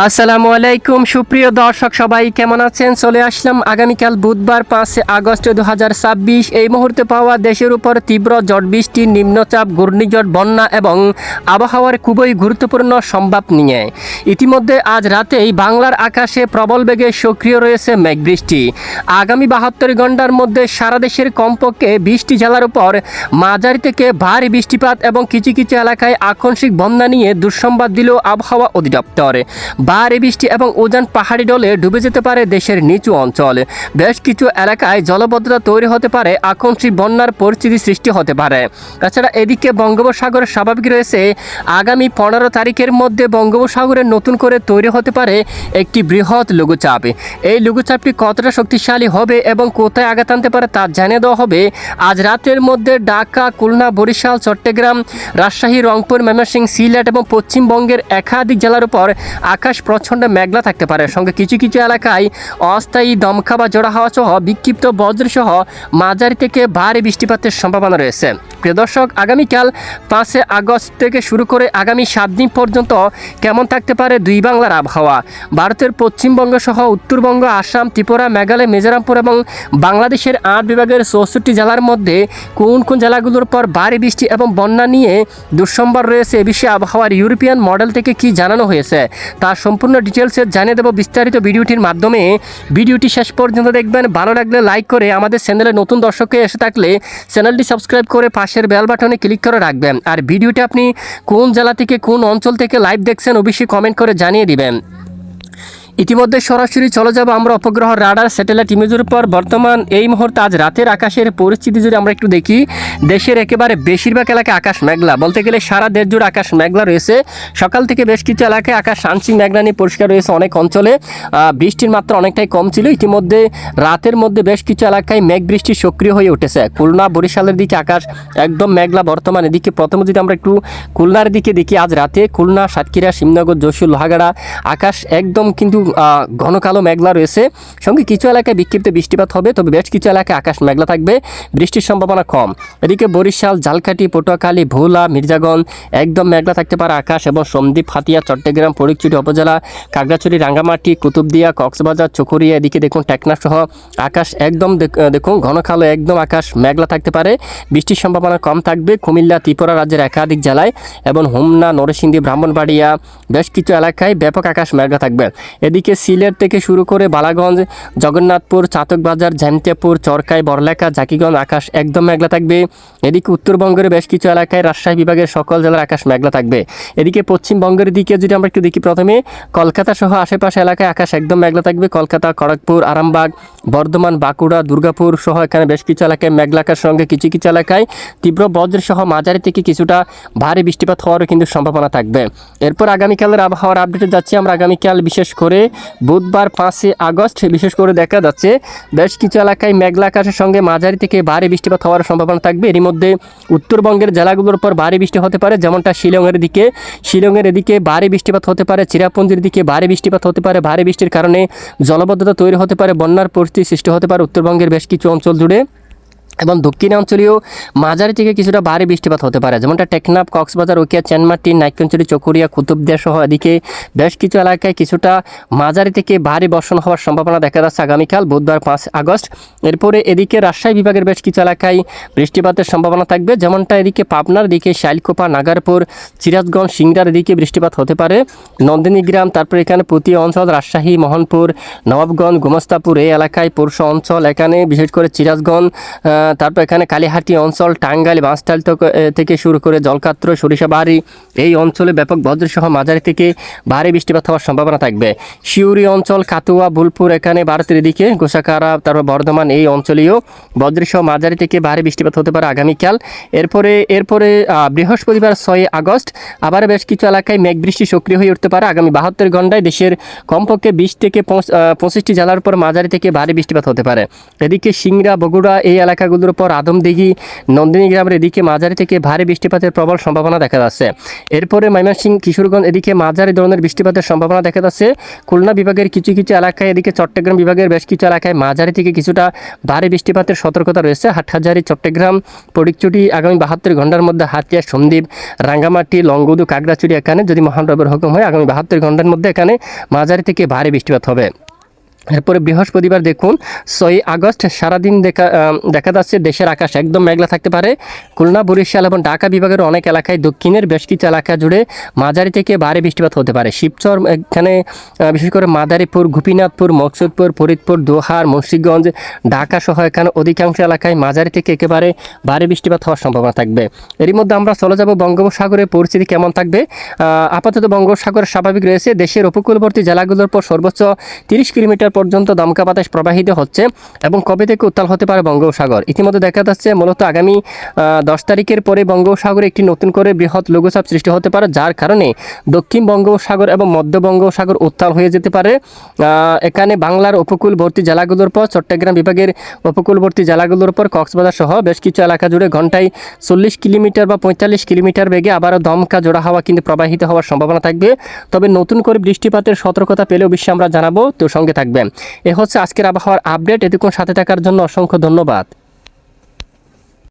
আসসালামু আলাইকুম সুপ্রিয় দর্শক সবাই কেমন আছেন। চলে আসলাম আগামীকাল বুধবার 5 আগস্ট 2026 এই মুহূর্তে পাওয়া দেশের উপর তীব্র ঝড় বৃষ্টি, নিম্নচাপ, ঘূর্ণিঝড়, বন্যা এবং আবহাওয়ার খুবই গুরুত্বপূর্ণ সম্ভাব নিয়ে। ইতিমধ্যে আজ রাতেই বাংলার আকাশে প্রবল বেগে সক্রিয় রয়েছে মেঘবৃষ্টি। আগামী 72 ঘন্টার মধ্যে সারা দেশের কমপক্ষে 20টি জেলার উপর মাঝারি থেকে ভারী বৃষ্টিপাত এবং কিছু কিছু এলাকায় আকস্মিক বন্যা নিয়ে দুঃসংবাদ দিল আবহাওয়া অধিদপ্তর। ভারী বৃষ্টি এবং উজান পাহাড়ি ঢলে ডুবে যেতে পারে দেশের নিচু অঞ্চল। বেশ কিছু এলাকায় জলবদ্ধতা তৈরি হতে পারে, আকস্মিক বন্যার পরিস্থিতি সৃষ্টি হতে পারে। তাছাড়া এদিকে বঙ্গোপসাগর স্বাভাবিক রয়েছে। আগামী 15 তারিখের মধ্যে বঙ্গোপসাগরে নতুন করে তৈরি হতে পারে একটি বৃহৎ লঘুচাপ। এই লঘুচাপটি কতটা শক্তিশালী হবে এবং কোথায় আঘাত আনতে পারে তা জানিয়ে দেওয়া হবে। আজ রাতের মধ্যে ঢাকা, খুলনা, বরিশাল, চট্টগ্রাম, রাজশাহী, রংপুর, ময়মনসিংহ, সিলেট এবং পশ্চিমবঙ্গের একাধিক জেলার উপর আকাশ প্রচণ্ড মেঘলা থাকতে পারে। সঙ্গে কিছু কিছু এলাকায় অস্থায়ী দমকা বা জোড়া হাওয়া সহ বিক্ষিপ্ত বজ্রসহ মাঝারি থেকে ভারী বৃষ্টিপাতের সম্ভাবনা রয়েছে। প্রিয় দর্শক, আগামীকাল 5 আগস্ট থেকে শুরু করে আগামী 7 দিন পর্যন্ত কেমন থাকতে পারে দুই বাংলার আবহাওয়া। ভারতের পশ্চিমবঙ্গ সহ উত্তরবঙ্গ, আসাম, ত্রিপুরা, মেঘালয়, মিজোরামপুর এবং বাংলাদেশের 8 বিভাগের 64 জেলার মধ্যে কোন কোন জেলাগুলোর পর ভারী বৃষ্টি এবং বন্যা নিয়ে দুঃসংবাদ রয়েছে, এ বিষয়ে আবহাওয়ার ইউরোপিয়ান মডেল থেকে কি জানানো হয়েছে তার সম্পূর্ণ ডিটেলসে জানিয়ে দেব বিস্তারিত ভিডিওটির মাধ্যমে। ভিডিওটি শেষ পর্যন্ত দেখবেন। ভালো লাগলে লাইক করে, আমাদের চ্যানেলে নতুন দর্শকে এসে থাকলে চ্যানেলটি সাবস্ক্রাইব করে পাশের বেল বাটনে ক্লিক করে রাখবেন। আর ভিডিওটি আপনি কোন জেলা থেকে, কোন অঞ্চল থেকে লাইভ দেখছেন অবশ্যই কমেন্ট করে জানিয়ে দিবেন। ইতিমধ্যে সরাসরি চলে যাব আমরা উপগ্রহ রাডার স্যাটেলাইট ইমেজের উপর। বর্তমান এই মুহূর্তে আজ রাতের আকাশের পরিস্থিতি যদি আমরা একটু দেখি, দেশের একেবারে বেশিরভাগ এলাকায় আকাশ মেঘলা, বলতে গেলে সারা দেশ জুড়ে আকাশ মেঘলা রয়েছে। সকাল থেকে বেশ কিছু এলাকায় আকাশ আংশিক মেঘলা নিয়ে পরিষ্কার রয়েছে। অনেক অঞ্চলে বৃষ্টির মাত্রা অনেকটাই কম ছিল। ইতিমধ্যে রাতের মধ্যে বেশ কিছু এলাকায় মেঘ বৃষ্টি সক্রিয় হয়ে উঠেছে। খুলনা, বরিশালের দিকে আকাশ একদম মেঘলা বর্তমান। এদিকে প্রথমে যদি আমরা একটু খুলনার দিকে দেখি, আজ রাতে খুলনা, সাতক্ষীরা, শিবনগর, যশোর, লোহাগাড়া আকাশ একদম কিন্তু ঘন কালো মেঘলা রয়েছে। সঙ্গে কিছু এলাকায় বিক্ষিপ্ত বৃষ্টিপাত হবে, তবে বেশ কিছু এলাকায় আকাশ মেঘলা থাকবে, বৃষ্টির সম্ভাবনা কম। এদিকে বরিশাল, ঝালকাঠি, পটুয়াখালী, ভোলা, মির্জাগঞ্জ একদম মেঘলা থাকতে পারে আকাশ এবং সন্দ্বীপ, হাতিয়া, চট্টগ্রাম, ফটিকছড়ি উপজেলা, খাগড়াছড়ি, রাঙ্গামাটি, কুতুবদিয়া, কক্সবাজার, চকরিয়া, এদিকে দেখুন টেকনাফ সহ আকাশ একদম দেখুন ঘন কালো একদম আকাশ মেঘলা থাকতে পারে, বৃষ্টির সম্ভাবনা কম থাকবে। কুমিল্লা, ত্রিপুরা রাজ্যের একাধিক জেলায় এবং হোমনা, নরসিংদী, ব্রাহ্মণবাড়িয়া বেশ কিছু এলাকায় ব্যাপক আকাশ মেঘলা থাকবে। এদিকে সিলেট থেকে শুরু করে বালাগঞ্জ, জগন্নাথপুর, চাতকবাজার, ঝামচাপুর, চরকাই, বড়লেখা, জাকিগঞ্জ আকাশ একদম মেঘলা থাকবে। এদিকে উত্তরবঙ্গের বেশ কিছু এলাকায় রাজশাহী বিভাগের সকল জেলার আকাশ মেঘলা থাকবে। এদিকে পশ্চিমবঙ্গের দিকে যদি আমরা একটু দেখি, প্রথমে কলকাতা সহ আশেপাশে এলাকায় আকাশ একদম মেঘলা থাকবে। কলকাতা, খড়গপুর, আরামবাগ, বর্ধমান, বাঁকুড়া, দুর্গাপুর সহ এখানে বেশ কিছু এলাকায় মেঘলা আকাশ, সঙ্গে কিছু কিছু এলাকায় তীব্র বজ্র সহ মাঝারি থেকে কিছুটা ভারী বৃষ্টিপাত হওয়ারও কিন্তু সম্ভাবনা থাকবে। এরপর আগামীকালের আবহাওয়ার আপডেটে যাচ্ছি আমরা। আগামীকাল বিশেষ করে বুধবার 5 আগস্ট বিশেষ করে দেখা যাচ্ছে বেশ কিছু এলাকায় মেঘলা আকাশের সঙ্গে মাঝারি থেকে ভারী বৃষ্টিপাত হওয়ার সম্ভাবনা থাকবে। এর মধ্যে উত্তরবঙ্গের জেলাগুলোর উপর ভারী বৃষ্টি হতে পারে, যেমনটা শিলংয়ের এদিকে ভারী বৃষ্টিপাত হতে পারে, চিরাপুঞ্জির দিকে ভারী বৃষ্টিপাত হতে পারে। ভারী বৃষ্টির কারণে জলবদ্ধতা তৈরি হতে পারে, বন্যার পরিস্থিতি সৃষ্টি হতে পারে উত্তরবঙ্গের বেশ কিছু অঞ্চল জুড়ে। এবং দক্ষিণাঞ্চলীয় মাঝারি থেকে কিছুটা ভারী বৃষ্টিপাত হতে পারে, যেমনটা টেকনাফ, কক্সবাজার, উখিয়া, চেনমাটি, নাইক্ষ্যংছড়ি, চকরিয়া, কুতুবদিয়া সহ এদিকে বেশ কিছু এলাকায় কিছুটা মাঝারি থেকে ভারী বর্ষণ হওয়ার সম্ভাবনা দেখা যাচ্ছে আগামীকাল বুধবার 5 আগস্ট। এরপরে এদিকে রাজশাহী বিভাগের বেশ কিছু এলাকায় বৃষ্টিপাতের সম্ভাবনা থাকবে, যেমনটা এদিকে পাবনার দিকে শাইলকোপা, নাগারপুর, সিরাজগঞ্জ, সিংড়ার এদিকে বৃষ্টিপাত হতে পারে। নন্দিনীগ্রাম, তারপরে এখানে প্রতি অঞ্চল, রাজশাহী, মোহনপুর, নবাবগঞ্জ, গোমস্তাপুর এই এলাকায় পৌরসভা অঞ্চল, এখানে বিশেষ করে সিরাজগঞ্জ, তারপর এখানে কালীহাটি অঞ্চল, টাঙ্গাইল, বাঁশটাইল থেকে শুরু করে জলকাত্র, সরিষাবাড়ি এই অঞ্চলে ব্যাপক বজ্রসহ মাঝারি থেকে ভারী বৃষ্টিপাত হওয়ার সম্ভাবনা থাকবে। শিউরি অঞ্চল, কাতুয়া, বুলপুর এখানে ভারতের দিকে গোসাকারা, তারপর বর্ধমান এই অঞ্চলেও বজ্রসহ মাঝারি থেকে ভারী বৃষ্টিপাত হতে পারে আগামীকাল। এরপরে বৃহস্পতিবার 6 আগস্ট আবার বেশ কিছু এলাকায় মেঘ বৃষ্টি সক্রিয় হয়ে উঠতে পারে। আগামী 72 ঘন্টায় দেশের কমপক্ষে 20 থেকে 25টি জেলার উপর মাঝারি থেকে ভারী বৃষ্টিপাত হতে পারে। এদিকে সিংড়া, বগুড়া এই এলাকাগুলো জেলাগুলোর উপর আদমদিঘি, নন্দিনী গ্রামের এদিকে মাঝারি থেকে ভারী বৃষ্টিপাতের প্রবল সম্ভাবনা দেখা যাচ্ছে। এরপরে ময়মনসিংহ, কিশোরগঞ্জ এদিকে মাঝারি ধরনের বৃষ্টিপাতের সম্ভাবনা দেখা যাচ্ছে। খুলনা বিভাগের কিছু কিছু এলাকায়, এদিকে চট্টগ্রাম বিভাগের বেশ কিছু এলাকায় মাঝারি থেকে কিছুটা ভারী বৃষ্টিপাতের সতর্কতা রয়েছে। হাটহাজারী, চট্টগ্রাম, ফটিকছড়ি আগামী 72 ঘন্টার মধ্যে, হাতিয়া, সন্দ্বীপ, রাঙ্গামাটি, লংগদু, কাকড়াছড়ি এখানে যদি মহান রবের হুকুম হয় আগামী 72 ঘন্টার মধ্যে এখানে মাঝারি থেকে ভারী বৃষ্টিপাত হবে। এরপরে বৃহস্পতিবার দেখুন 6 আগস্ট সারাদিন দেখা যাচ্ছে দেশের আকাশ একদম মেঘলা থাকতে পারে। খুলনা, বরিশাল এবং ঢাকা বিভাগের অনেক এলাকায়, দক্ষিণের বেশ কিছু এলাকা জুড়ে মাঝারি থেকে ভারী বৃষ্টিপাত হতে পারে। শিবচর এখানে বিশেষ করে মাদারীপুর, গোপীনাথপুর, মকসুদপুর, ফরিদপুর, দোহার, মুন্সিগঞ্জ, ঢাকা সহ এখানে অধিকাংশ এলাকায় মাঝারি থেকে একেবারে ভারী বৃষ্টিপাত হওয়ার সম্ভাবনা থাকবে। এরই মধ্যে আমরা চলে যাব বঙ্গোপসাগরের পরিস্থিতি কেমন থাকবে। আপাতত বঙ্গোপসাগর স্বাভাবিক রয়েছে। দেশের উপকূলবর্তী জেলাগুলোর পর সর্বোচ্চ 30 কিলোমিটার পর্যন্ত দমকা বাতাস প্রবাহিত হচ্ছে এবং কবে থেকে উত্তাল হতে পারে বঙ্গোপসাগর। ইতিমধ্যে দেখা যাচ্ছে মূলত আগামী 10 তারিখের পরে বঙ্গোপসাগরে একটি নতুন করে বৃহৎ লঘুচাপ সৃষ্টি হতে পারে, যার কারণে দক্ষিণ বঙ্গোপসাগর এবং মধ্য বঙ্গোপসাগর উত্তাল হয়ে যেতে পারে। এখানে বাংলার উপকূলবর্তী জেলাগুলোর পর, চট্টগ্রাম বিভাগের উপকূলবর্তী জেলাগুলোর পর কক্সবাজার সহ বেশ কিছু এলাকা জুড়ে ঘন্টায় 40 কিলোমিটার বা 45 কিলোমিটার বেগে আবারও দমকা জোড়া হাওয়া কিন্তু প্রবাহিত হওয়ার সম্ভাবনা থাকবে। তবে নতুন করে বৃষ্টিপাতের সতর্কতা পেলে অবশ্যই আমরা জানাবো, তো সঙ্গে থাকবেন। এ হচ্ছে আজকের আবহাওয়ার আপডেট। এতক্ষণ সাথে থাকার জন্য অসংখ্য ধন্যবাদ।